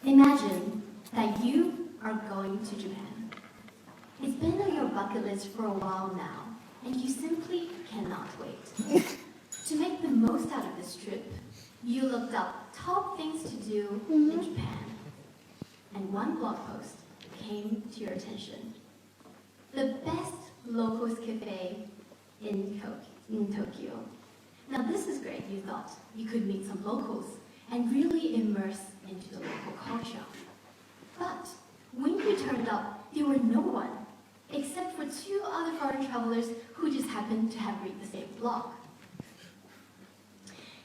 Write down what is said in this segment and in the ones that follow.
Imagine that you are going to Japan. It's been on your bucket list for a while now, and you simply cannot wait. To make the most out of this trip, you looked up top things to do in Japan, and one blog post came to your attention. The best locals cafe in Tokyo. Now this is great, you thought. You could meet some locals and really immerse into the local culture. But when you turned up, there were no one, except for two other foreign travelers who just happened to have read the same blog.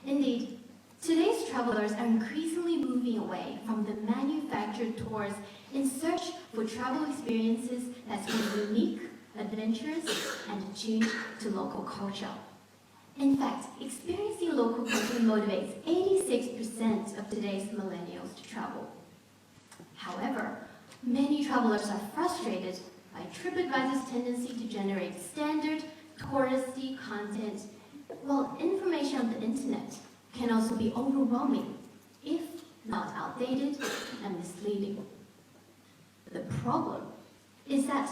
Indeed, today's travelers are increasingly moving away from the manufactured tours in search for travel experiences that's unique, adventurous, and attuned to local culture. In fact, experiencing local culture motivates 86% of today's millennials to travel. However, many travelers are frustrated by TripAdvisor's tendency to generate standard, touristy content, while information on the internet can also be overwhelming, if not outdated and misleading. The problem is that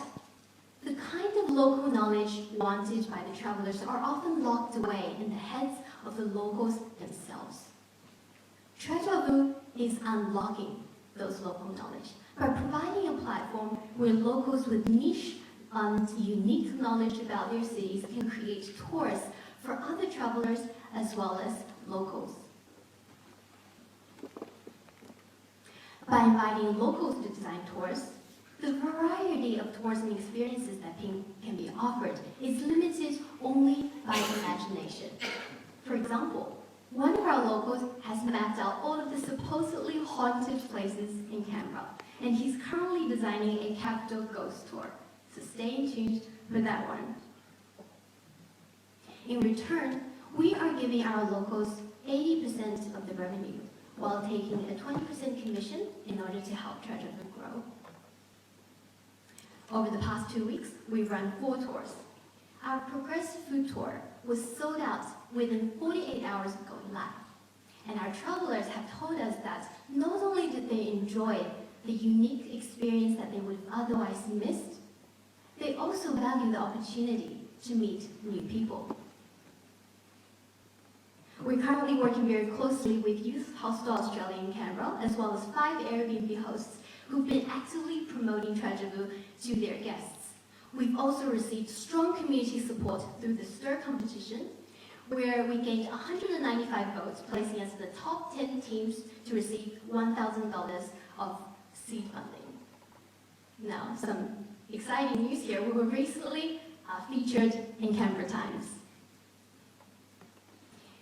the kind of local knowledge wanted by the travelers are often locked away in the heads of the locals themselves. Trejavu is unlocking those local knowledge by providing a platform where locals with niche and unique knowledge about their cities can create tours for other travelers as well as locals. By inviting locals to design tours, the variety of tourism experiences that can be offered is limited only by imagination. For example, one of our locals has mapped out all of the supposedly haunted places in Canberra, and he's currently designing a capital ghost tour. So stay tuned for that one. In return, we are giving our locals 80% of the revenue, while taking a 20% commission in order to help Trejavu grow. Over the past 2 weeks, we've run 4 tours. Our progressive food tour was sold out within 48 hours of going live. And our travelers have told us that not only did they enjoy the unique experience that they would have otherwise missed, they also value the opportunity to meet new people. We're currently working very closely with Youth Hostel Australia in Canberra, as well as 5 Airbnb hosts who've been actively promoting Trejavu to their guests. We've also received strong community support through the STIR competition, where we gained 195 votes, placing us in the top 10 teams to receive $1,000 of seed funding. Now, some exciting news here. We were recently featured in Canberra Times.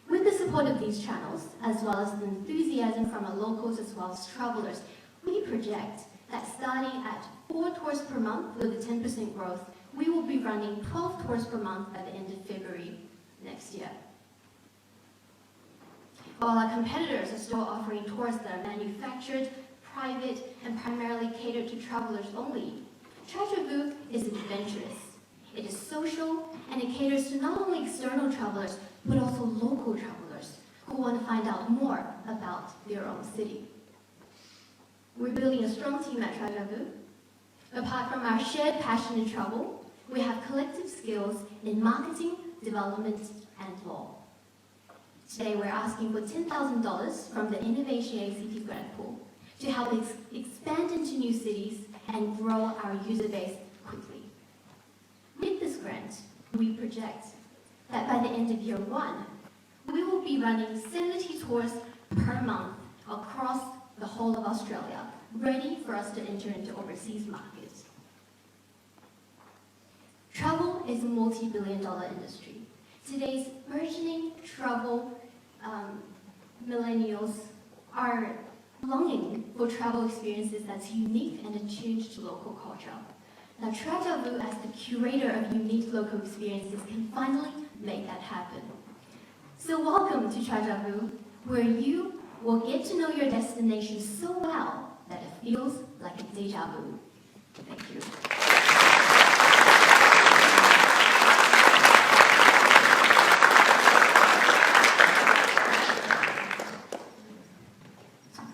With the support of these channels, as well as the enthusiasm from our locals as well as travelers, we project that starting at 4 tours per month with a 10% growth, we will be running 12 tours per month by the end of February next year. While our competitors are still offering tours that are manufactured, private, and primarily catered to travelers only, Trejavu is adventurous. It is social, and it caters to not only external travelers, but also local travelers who want to find out more about their own city. We're building a strong team at Trejavu. Apart from our shared passion in travel, we have collective skills in marketing, development, and law. Today, we're asking for $10,000 from the InnovationACT grant pool to help expand into new cities and grow our user base quickly. With this grant, we project that by the end of year 1, we will be running 70 tours per month across the whole of Australia, ready for us to enter into overseas markets. Travel is a multi-billion-dollar industry. Today's burgeoning travel millennials are longing for travel experiences that's unique and attuned to local culture. Now, Trejavu, as the curator of unique local experiences, can finally make that happen. So welcome to Trejavu, where you will get to know your destination so well that it feels like a deja vu. Thank you.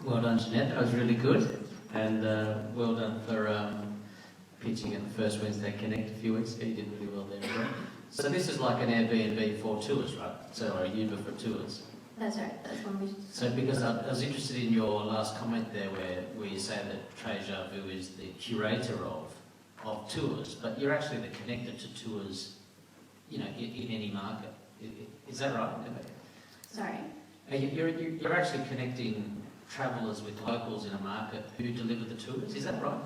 Well done, Jeanette. Jeanette. That was really good. And well done for pitching at the first Wednesday Connect a few weeks ago. You did really well there as well. So this is like an Airbnb for tours, right? So, or a Uber for tours. That's right. That's one we. So because I was interested in your last comment there where you say that Trejavu is the curator of tours, but you're actually the connector to tours, you know, in any market. Is that right? Sorry? You're actually connecting travellers with locals in a market who deliver the tours, is that right?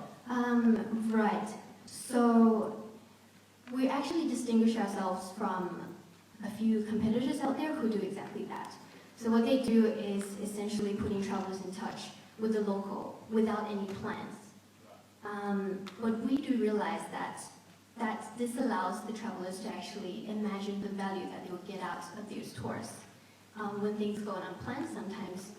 Right. So we actually distinguish ourselves from a few competitors out there who do exactly that. So what they do is essentially putting travellers in touch with the local without any plans. But we do realize that this allows the travellers to actually imagine the value that they will get out of these tours. When things go unplanned, sometimes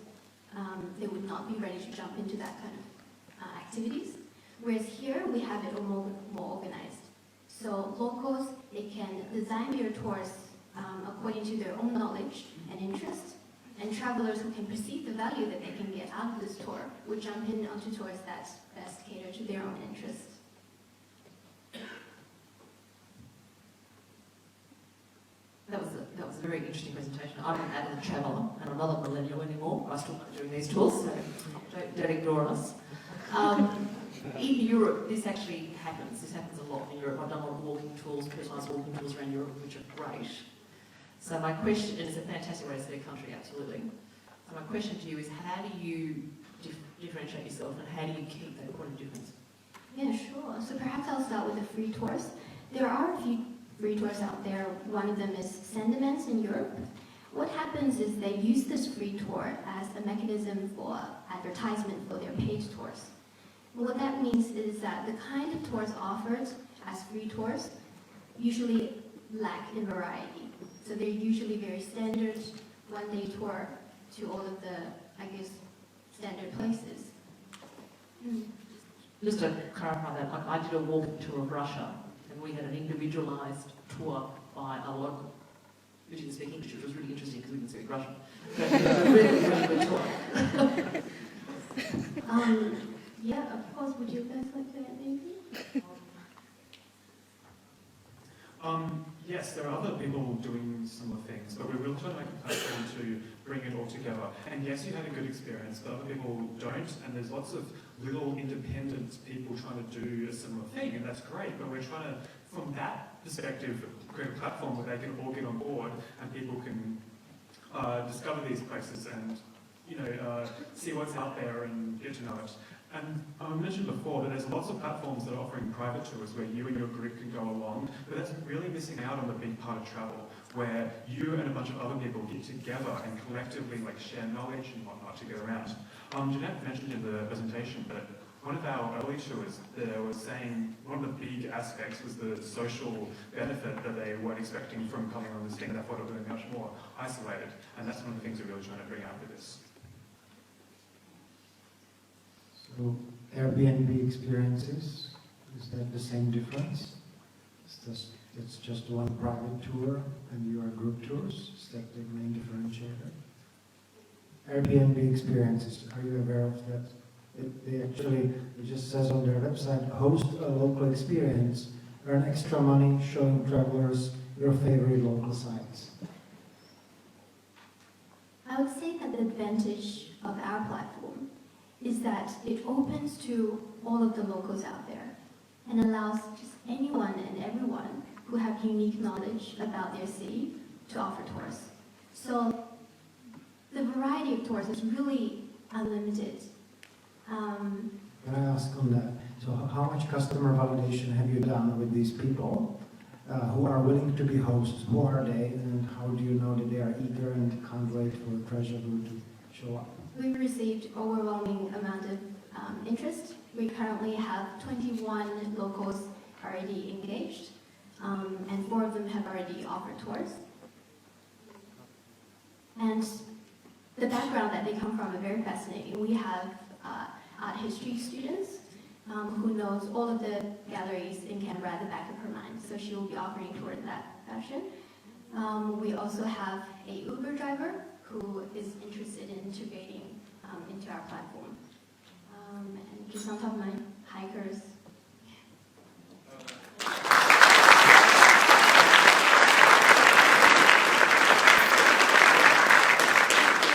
they would not be ready to jump into that kind of activities. Whereas here, we have it more organized. So locals, they can design their tours according to their own knowledge and interest. And travelers who can perceive the value that they can get out of this tour would jump in onto tours that best cater to their own interests. That was a very interesting presentation. I'm an adult traveller and I'm not a millennial anymore. I still like doing these tours, so don't ignore us. In Europe, this actually happens. This happens a lot in Europe. I've done a lot of walking tours, personalised walking tours around Europe, which are great. So my question, and it's a fantastic way to see a country, absolutely. So my question to you is, how do you differentiate yourself and how do you keep that point of difference? Yeah, sure. So perhaps I'll start with the free tours. There are a few free tours out there. One of them is Sentiments in Europe. What happens is they use this free tour as a mechanism for advertisement for their paid tours. What that means is that the kind of tours offered as free tours usually lack in variety. So they're usually very standard, one-day tour to all of the, I guess, standard places. Just to clarify that, I did a walking tour of Russia, and we had an individualised tour by a local who didn't speak English, which was really interesting because we didn't speak Russian. But it was a really, really good tour. Yeah, of course. Would you guys like to add anything? Yes, there are other people doing similar things, but we will try to make a platform to bring it all together. And yes, you had a good experience, but other people don't, and there's lots of little independent people trying to do a similar thing, and that's great, but we're trying to, from that perspective, create a platform where they can all get on board and people can discover these places and, you know, see what's out there and get to know it. And I mentioned before that there's lots of platforms that are offering private tours where you and your group can go along, but that's really missing out on the big part of travel, where you and a bunch of other people get together and collectively share knowledge and whatnot to get around. Jeanette mentioned in the presentation that one of our early tours there was saying one of the big aspects was the social benefit that they weren't expecting from coming on this thing. They thought it would be much more isolated, and that's one of the things we're really trying to bring out with this. So Airbnb experiences, is that the same difference? It's just one private tour and you are group tours? Is that the main differentiator? Airbnb experiences, are you aware of that? It just says on their website, host a local experience, earn extra money showing travelers your favorite local sites. I would say that the advantage of our platform is that it opens to all of the locals out there and allows just anyone and everyone who have unique knowledge about their city to offer tours. So the variety of tours is really unlimited. Can I ask on that? So how much customer validation have you done with these people who are willing to be hosts? Who are they, and how do you know that they are eager and can't wait for Trejavu to show up? We've received overwhelming amount of interest. We currently have 21 locals already engaged, and 4 of them have already offered tours. And the background that they come from are very fascinating. We have art history students who knows all of the galleries in Canberra at the back of her mind, so she will be offering tours in that fashion. We also have a Uber driver who is interested in integrating into our platform. just on top of mind.